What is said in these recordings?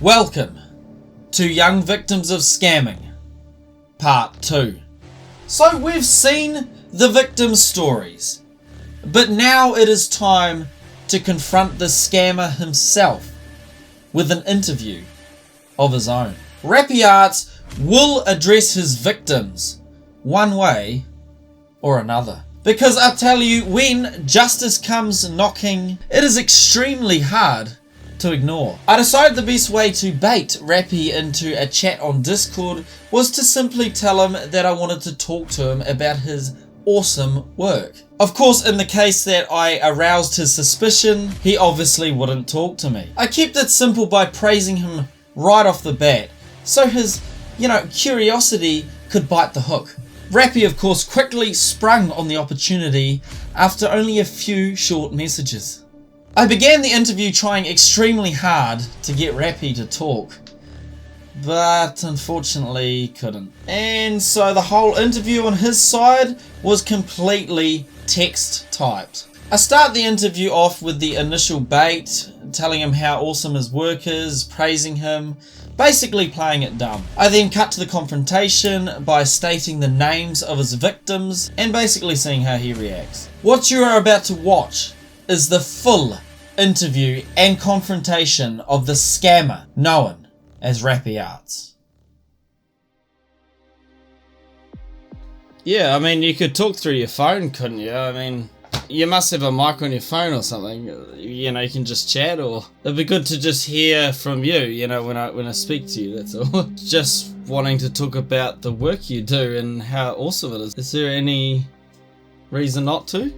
Welcome to Young Victims of Scamming, Part 2. So we've seen the victim stories, but now it is time to confront the scammer himself with an interview of his own. RapyArtz will address his victims one way or another. Because I tell you, when justice comes knocking, it is extremely hard to ignore. I decided the best way to bait Rappy into a chat on Discord was to simply tell him that I wanted to talk to him about his awesome work. Of course, in the case that I aroused his suspicion, he obviously wouldn't talk to me. I kept it simple by praising him right off the bat, so his, curiosity could bite the hook. Rappy, of course, quickly sprung on the opportunity after only a few short messages. I began the interview trying extremely hard to get Rappy to talk, but unfortunately couldn't. And so the whole interview on his side was completely text typed. I start the interview off with the initial bait, telling him how awesome his work is, praising him, basically playing it dumb. I then cut to the confrontation by stating the names of his victims and basically seeing how he reacts. What you are about to watch is the full interview and confrontation of the scammer known as RapyArtz. Yeah, I mean, you could talk through your phone, couldn't you? I mean, you must have a mic on your phone or something. You can just chat, or it'd be good to just hear from you, when I speak to you, that's all. Just wanting to talk about the work you do and how awesome it is. Is there any reason not to?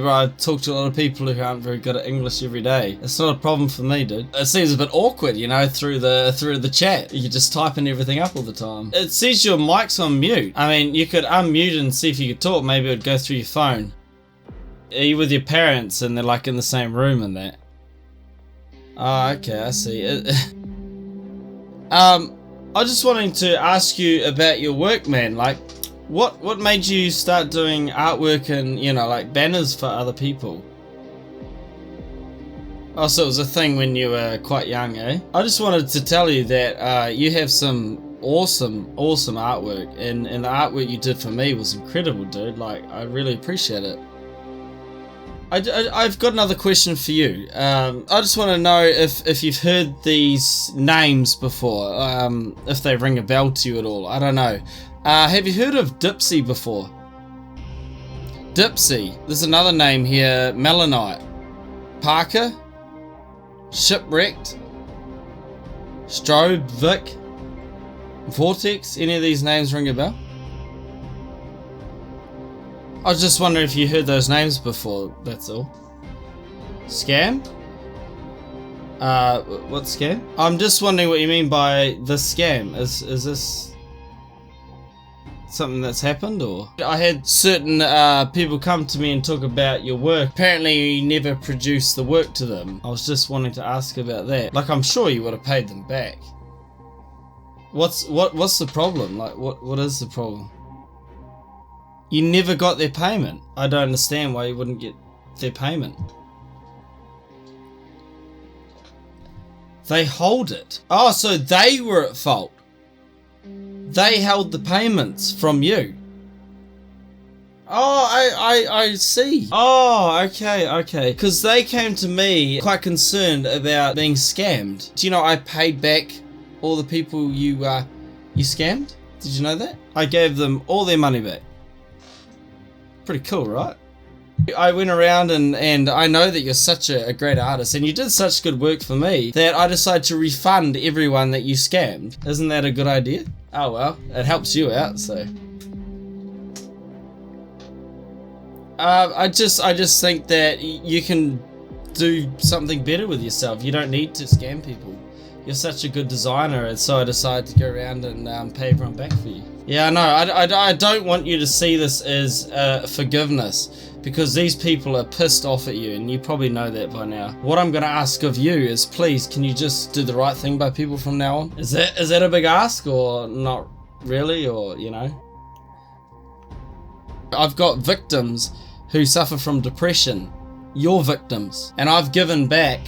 I talk to a lot of people who aren't very good at English every day. It's not a problem for me, dude. It seems a bit awkward, through the chat. You're just typing everything up all the time. It says your mic's on mute. I mean, you could unmute and see if you could talk. Maybe it would go through your phone. Are you with your parents and they're like in the same room and that? Oh, okay, I see. I was just wanting to ask you about your work, man. What made you start doing artwork and, banners for other people? Oh, so it was a thing when you were quite young, eh? I just wanted to tell you that you have some awesome artwork, and the artwork you did for me was incredible, dude. I really appreciate it. I've got another question for you. I just want to know if you've heard these names before, if they ring a bell to you at all. I don't know. Have you heard of Dipsy before? Dipsy. There's another name here. Melanite. Parker. Shipwrecked. Strobe. Vic. Vortex. Any of these names ring a bell? I was just wondering if you heard those names before, that's all. Scam? What scam? I'm just wondering what you mean by the scam. Is this something that's happened, or? I had certain people come to me and talk about your work. Apparently you never produced the work to them. I was just wanting to ask about that. I'm sure you would have paid them back. What's the problem? What is the problem? You never got their payment. I don't understand why you wouldn't get their payment. They hold it. Oh, so they were at fault. They held the payments from you. Oh, I see. Oh, okay. Because they came to me quite concerned about being scammed. Do you know I paid back all the people you scammed? Did you know that? I gave them all their money back. Pretty cool, right? I went around and I know that you're such a great artist and you did such good work for me that I decided to refund everyone that you scammed. Isn't that a good idea? Oh well, it helps you out, so. I just think that you can do something better with yourself. You don't need to scam people. You're such a good designer, and so I decided to go around and pay everyone back for you. Yeah, no, I don't want you to see this as forgiveness, because these people are pissed off at you, and you probably know that by now. What I'm going to ask of you is, please, can you just do the right thing by people from now on? Is that a big ask, or not really, or, I've got victims who suffer from depression, your victims, and I've given back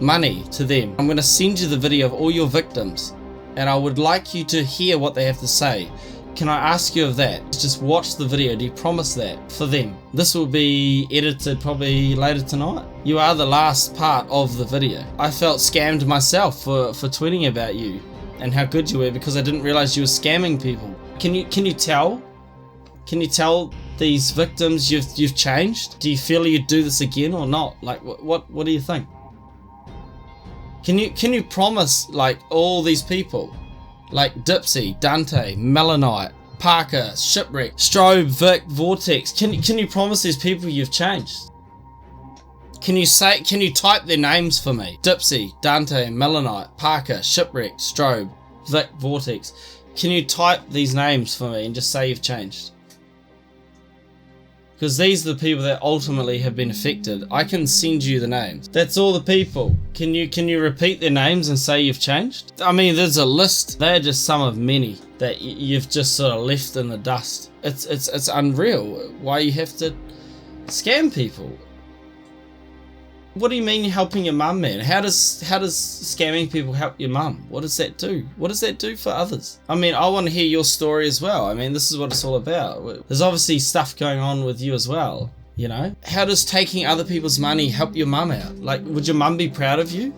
money to them. I'm going to send you the video of all your victims, and I would like you to hear what they have to say. Can I ask you of that? Just watch the video. Do you promise that for them? This will be edited probably later tonight. You are the last part of the video. I felt scammed myself for tweeting about you and how good you were, because I didn't realize you were scamming people. Can you tell? Can you tell these victims you've changed? Do you feel you'd do this again or not? Like, what do you think? Can you promise, like, all these people, like Dipsy, Dante, Melanite, Parker, Shipwreck, Strobe, Vic, Vortex, can you promise these people you've changed? Can you type their names for me? Dipsy, Dante, Melanite, Parker, Shipwreck, Strobe, Vic, Vortex. Can you type these names for me and just say you've changed? Because these are the people that ultimately have been affected. I can send you the names. That's all the people. Can you repeat their names and say you've changed? I mean, there's a list. They're just some of many that you've just sort of left in the dust. It's unreal why you have to scam people. What do you mean you're helping your mum, man? How does scamming people help your mum? What does that do? What does that do for others? I mean, I want to hear your story as well. I mean, this is what it's all about. There's obviously stuff going on with you as well, you know? How does taking other people's money help your mum out? Like, would your mum be proud of you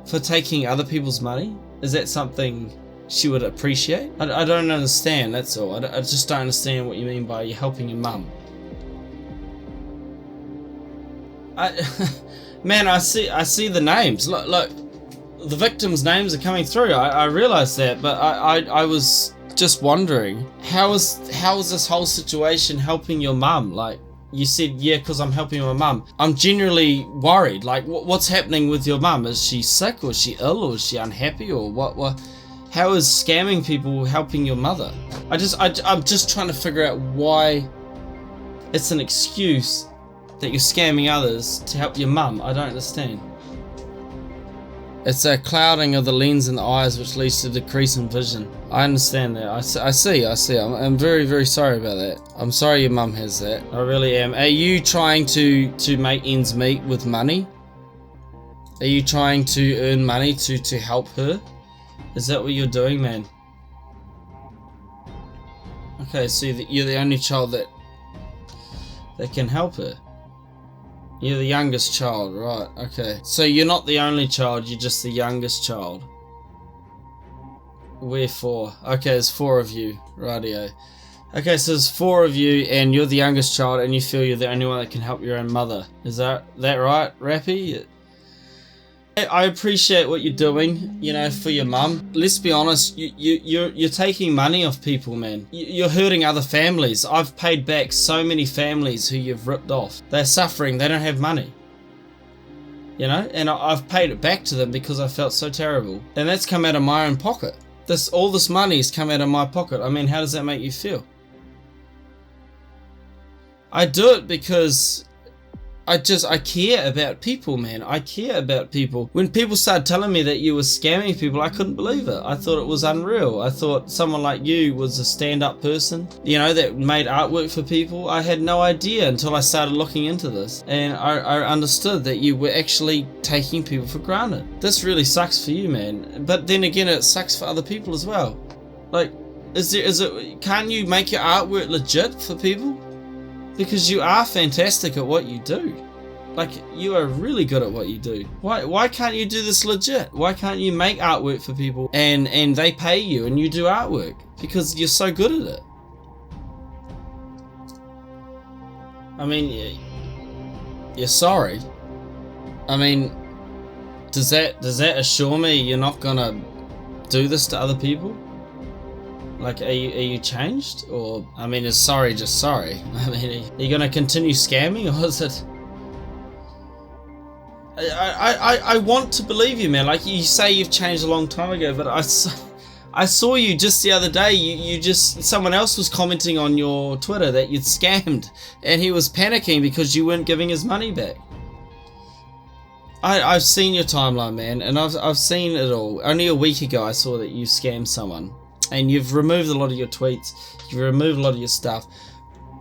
for taking other people's money? Is that something she would appreciate? I don't understand, that's all. I just don't understand what you mean by you helping your mum. Man, I see the names. Look, the victims' names are coming through. I realized that, but I was just wondering, how is this whole situation helping your mum? Like, you said, yeah, because I'm helping my mum. I'm genuinely worried. Like, what's happening with your mum? Is she sick, or is she ill, or is she unhappy, or what? How is scamming people helping your mother? I'm just trying to figure out why it's an excuse that you're scamming others to help your mum. I don't understand. It's a clouding of the lens in the eyes which leads to decrease in vision. I understand that. I see. I'm very, very sorry about that. I'm sorry your mum has that. I really am. Are you trying to make ends meet with money? Are you trying to earn money to help her? Is that what you're doing, man? Okay, so you're the only child that can help her. You're the youngest child, right? Okay. So you're not the only child, you're just the youngest child. Wherefore? Okay, there's 4 of you. Rightio. Okay, so there's 4 of you, and you're the youngest child, and you feel you're the only one that can help your own mother. Is that right, Rappy? I appreciate what you're doing, you know, for your mum. Let's be honest, you're taking money off people, man. You're hurting other families. I've paid back so many families who you've ripped off. They're suffering, they don't have money. You know, and I've paid it back to them because I felt so terrible. And that's come out of my own pocket. All this money's come out of my pocket. I mean, how does that make you feel? I do it because I care about people, man. I care about people. When people started telling me that you were scamming people, I couldn't believe it. I thought it was unreal. I thought someone like you was a stand-up person, you know, that made artwork for people. I had no idea until I started looking into this. And I understood that you were actually taking people for granted. This really sucks for you, man. But then again, it sucks for other people as well. Like, can't you make your artwork legit for people? Because you are fantastic at what you do. Like, you are really good at what you do. Why can't you do this legit? Why can't you make artwork for people and they pay you and you do artwork? Because you're so good at it. I mean, you're sorry. I mean, does that assure me you're not gonna do this to other people? Like, are you changed? Or, I mean, is sorry just sorry? I mean, are you gonna continue scamming, or is it... I want to believe you, man. Like, you say you've changed a long time ago, but I saw you just the other day. Someone else was commenting on your Twitter that you'd scammed, and he was panicking because you weren't giving his money back. I've seen your timeline, man, and I've seen it all. Only a week ago I saw that you scammed someone. And you've removed a lot of your tweets, you've removed a lot of your stuff.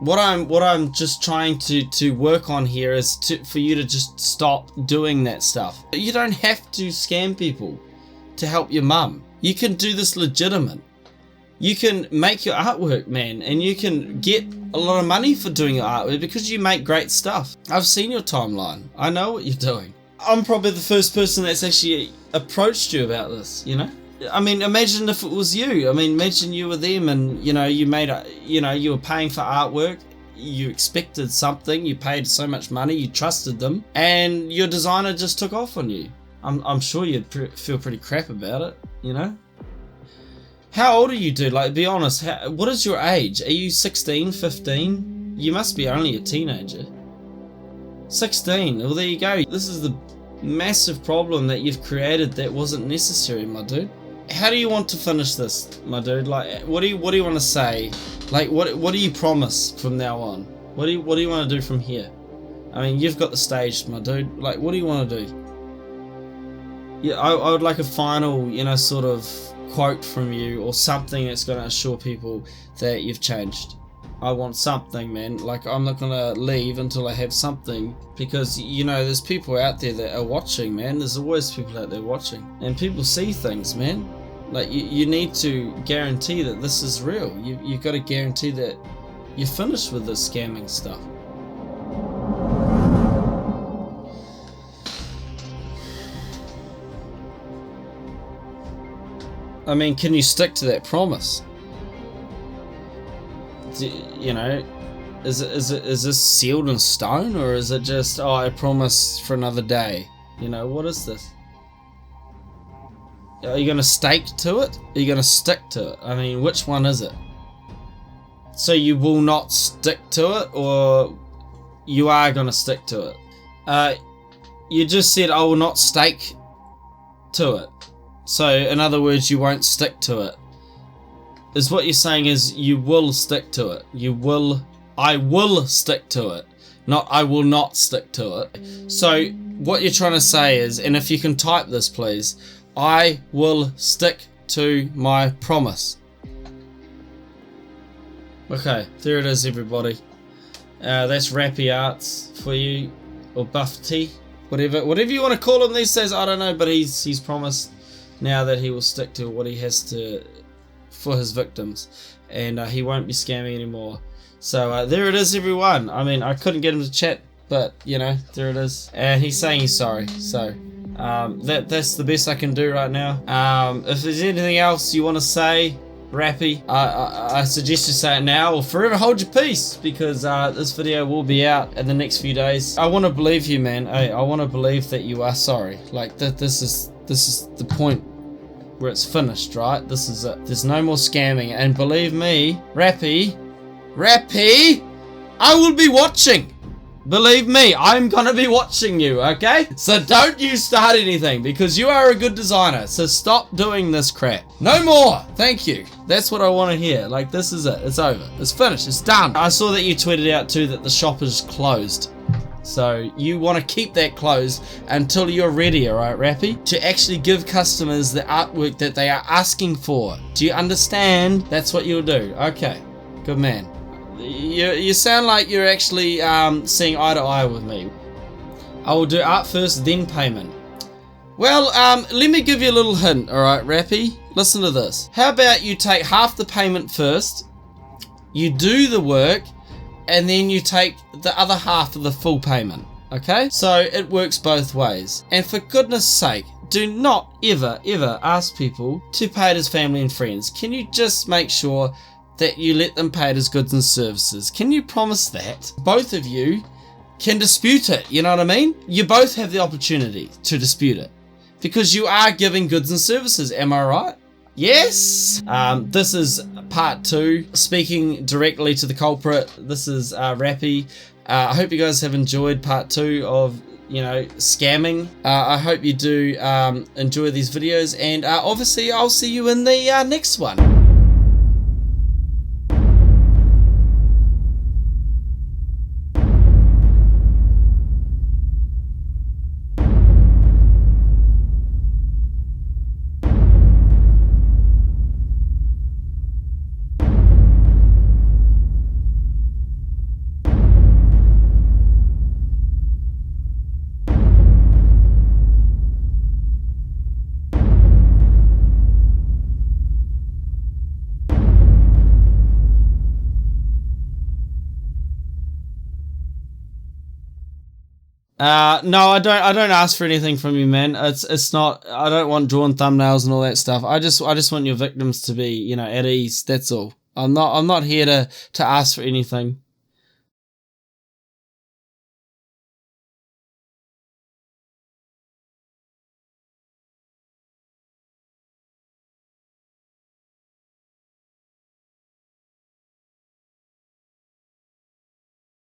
What I'm just trying to work on here is for you to just stop doing that stuff. You don't have to scam people to help your mum. You can do this legitimate. You can make your artwork, man, and you can get a lot of money for doing your artwork because you make great stuff. I've seen your timeline. I know what you're doing. I'm probably the first person that's actually approached you about this, you know? I mean, imagine if it was you. I mean, imagine you were them and, you know, you were paying for artwork. You expected something. You paid so much money. You trusted them. And your designer just took off on you. I'm sure you'd feel pretty crap about it, you know? How old are you, dude? Like, be honest. What is your age? Are you 16, 15? You must be only a teenager. 16. Well, there you go. This is the massive problem that you've created that wasn't necessary, my dude. How do you want to finish this, my dude? Like, what do you want to say? Like, what do you promise from now on? What do you want to do from here? I mean, you've got the stage, my dude. Like, what do you want to do? Yeah, I would like a final, you know, sort of quote from you or something that's going to assure people that you've changed. I want something, man. Like, I'm not going to leave until I have something, because, you know, there's people out there that are watching, man. There's always people out there watching, and people see things, man. Like, you need to guarantee that this is real. You've got to guarantee that you're finished with this scamming stuff. I mean, can you stick to that promise? You know, is this sealed in stone, or is it just, oh, I promise for another day? You know, what is this? Are you going to stake to it? Are you going to stick to it? I mean, which one is it? So you will not stick to it, or you are going to stick to it? You just said, I will not stake to it. So, in other words, you won't stick to it. Is what you're saying is you will stick to it. I will stick to it. Not I will not stick to it. So, what you're trying to say is, and if you can type this please, I will stick to my promise. Okay, there it is, everybody. That's RapyArtz for you, or Buff T, whatever you want to call him these days. I don't know, but he's promised now that he will stick to what he has to for his victims, and he won't be scamming anymore. So there it is, everyone. I mean, I couldn't get him to chat, but you know, there it is, and he's saying he's sorry. So that's the best I can do right now. If there's anything else you want to say, Rappy, I suggest you say it now or forever hold your peace, because this video will be out in the next few days. I want to believe you, man. I want to believe that you are sorry. Like that. This is the point where it's finished, right? This is it. There's no more scamming, and believe me, Rappy, I will be watching. Believe me, I'm gonna be watching you, okay? So don't you start anything, because you are a good designer, so stop doing this crap. No more! Thank you. That's what I want to hear. Like, this is it. It's over. It's finished. It's done. I saw that you tweeted out too that the shop is closed. So you want to keep that closed until you're ready, alright, Rappy? To actually give customers the artwork that they are asking for. Do you understand? That's what you'll do. Okay. Good man. You sound like you're actually seeing eye to eye with me. I will do art first, then payment. Well, let me give you a little hint, alright, Rappy? Listen to this. How about you take half the payment first, you do the work, and then you take the other half of the full payment, okay? So it works both ways. And for goodness sake, do not ever ask people to pay it as family and friends. Can you just make sure that you let them pay it as goods and services? Can you promise that? Both of you can dispute it, you know what I mean? You both have the opportunity to dispute it, because you are giving goods and services, am I right? Yes! This is part 2, speaking directly to the culprit. This is Rappy. I hope you guys have enjoyed part 2 of, you know, scamming. I hope you do enjoy these videos, and obviously I'll see you in the next one. No, I don't ask for anything from you, man. It's not. I don't want drawn thumbnails and all that stuff. I just want your victims to be, at ease. That's all. I'm not here to ask for anything.